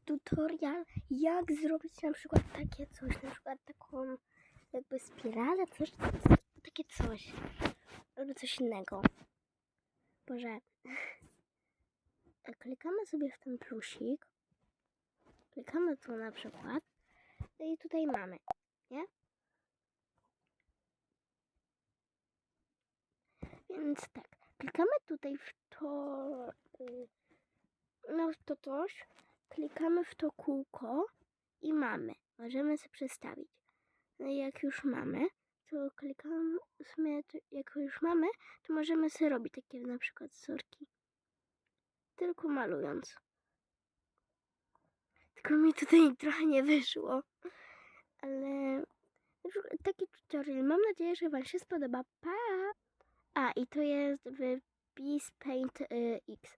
tutorial jak zrobić na przykład takie coś, na przykład taką jakby spiralę, takie coś albo coś innego. Boże, klikamy sobie w ten plusik, klikamy tu na przykład i tutaj mamy, nie? Więc tak, klikamy tutaj w to, no w to coś, klikamy w to kółko i mamy. Możemy sobie przestawić. No i jak już mamy, to klikamy, jak już mamy, to możemy sobie robić takie na przykład wzorki. Tylko malując. Tylko mi tutaj trochę nie wyszło. Ale taki tutorial. Mam nadzieję, że Wam się spodoba. Pa! A, i to jest w Peace Paint X.